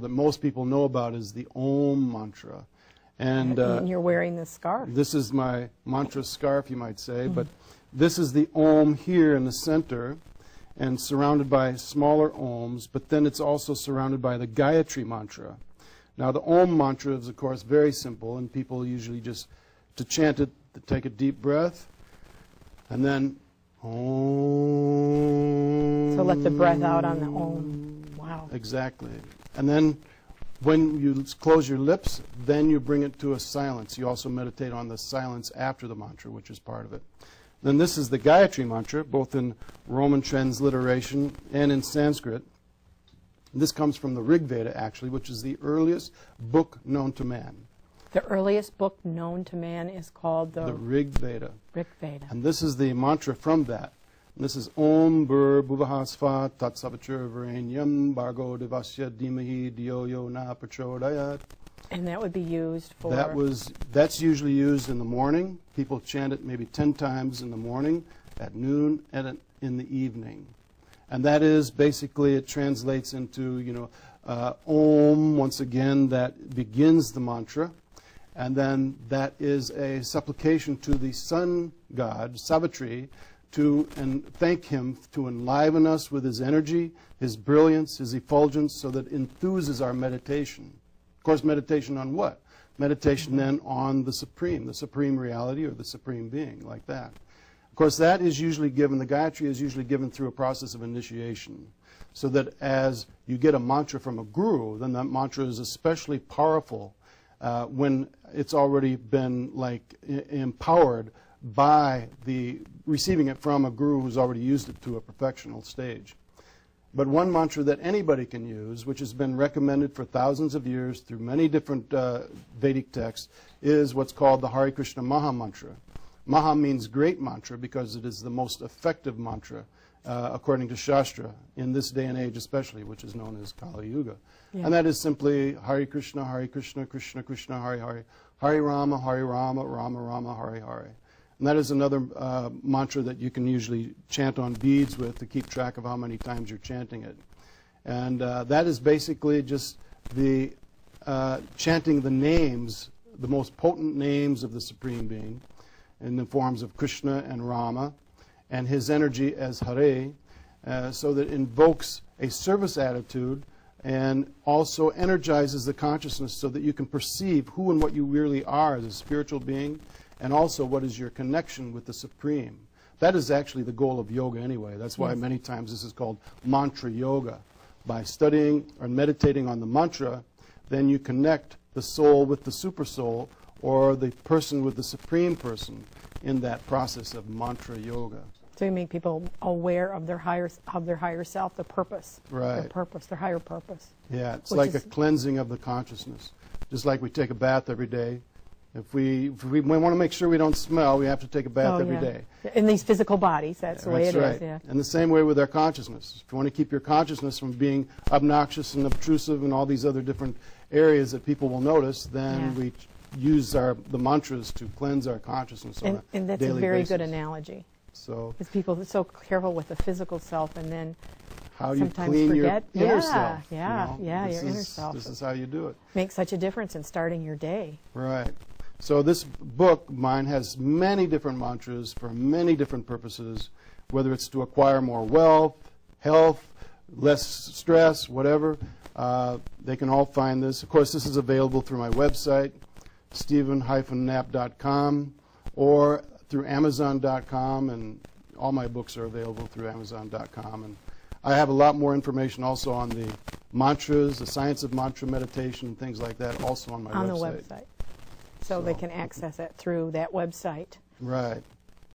that most people know about is the Aum mantra. And you're wearing this scarf. This is my mantra scarf, you might say, but this is the Aum here in the center and surrounded by smaller Aums, but then it's also surrounded by the Gayatri mantra. Now the Aum mantra is, of course, very simple, and people usually just, to chant it, take a deep breath, and then Om. So let the breath out on the Om. Wow. Exactly. And then when you close your lips, then you bring it to a silence. You also meditate on the silence after the mantra, which is part of it. Then this is the Gayatri mantra, both in Roman transliteration and in Sanskrit. This comes from the Rig Veda, actually, which is the earliest book known to man. The earliest book known to man is called the Rig Veda. Rig Veda. And this is the mantra from that. And this is Om Bur Bhuvahasva Tat Savachur Varenyam Bargo Devasya Dhimahi Dhyo Yo Na Prachodayat. And that would be used for? That's usually used in the morning. People chant it maybe 10 times in the morning, at noon, and in the evening. And that is basically, it translates into, Om, once again, that begins the mantra. And then that is a supplication to the sun god, Savitri, and thank him to enliven us with his energy, his brilliance, his effulgence, so that enthuses our meditation. Of course, meditation on what? Meditation then on the supreme reality or the supreme being, like that. Of course, that is usually given, the Gayatri is usually given through a process of initiation, so that as you get a mantra from a guru, then that mantra is especially powerful when it's already been empowered by receiving it from a guru who's already used it to a perfectional stage. But one mantra that anybody can use, which has been recommended for thousands of years through many different Vedic texts, is what's called the Hare Krishna Maha Mantra. Maha means great mantra because it is the most effective mantra according to Shastra in this day and age especially, which is known as Kali Yuga. Yeah. And that is simply Hare Krishna, Krishna Krishna, Hare Hare, Hare Rama, Rama Rama, Hare Hare. And that is another mantra that you can usually chant on beads with to keep track of how many times you're chanting it. And that is basically just the chanting the names, the most potent names of the Supreme Being in the forms of Krishna and Rama and his energy as Hare, so that it invokes a service attitude and also energizes the consciousness so that you can perceive who and what you really are as a spiritual being, and also what is your connection with the Supreme. That is actually the goal of yoga anyway. That's why many times this is called mantra yoga. By studying or meditating on the mantra, then you connect the soul with the super soul, or the person with the Supreme Person in that process of mantra yoga. So you make people aware of their higher self, the purpose. Right. Their purpose, their higher purpose. Yeah, it's like a cleansing of the consciousness. Just like we take a bath every day. If we want to make sure we don't smell, we have to take a bath every day. In these physical bodies, that's the way it is. Yeah. And the same way with our consciousness. If you want to keep your consciousness from being obnoxious and obtrusive and all these other different areas that people will notice, then we use the mantras to cleanse our consciousness on a daily basis. And that's a very good analogy. So, because people are so careful with the physical self, and then how you sometimes clean forget your inner self. your inner self. This is how you do it. Makes such a difference in starting your day. Right. So this book, mine, has many different mantras for many different purposes, whether it's to acquire more wealth, health, less stress, whatever. They can all find this. Of course, this is available through my website, stephen-knapp.com, or through Amazon.com, and all my books are available through Amazon.com. And I have a lot more information also on the mantras, the science of mantra meditation, and things like that, also on my website. On the website. So they can access it through that website. Right.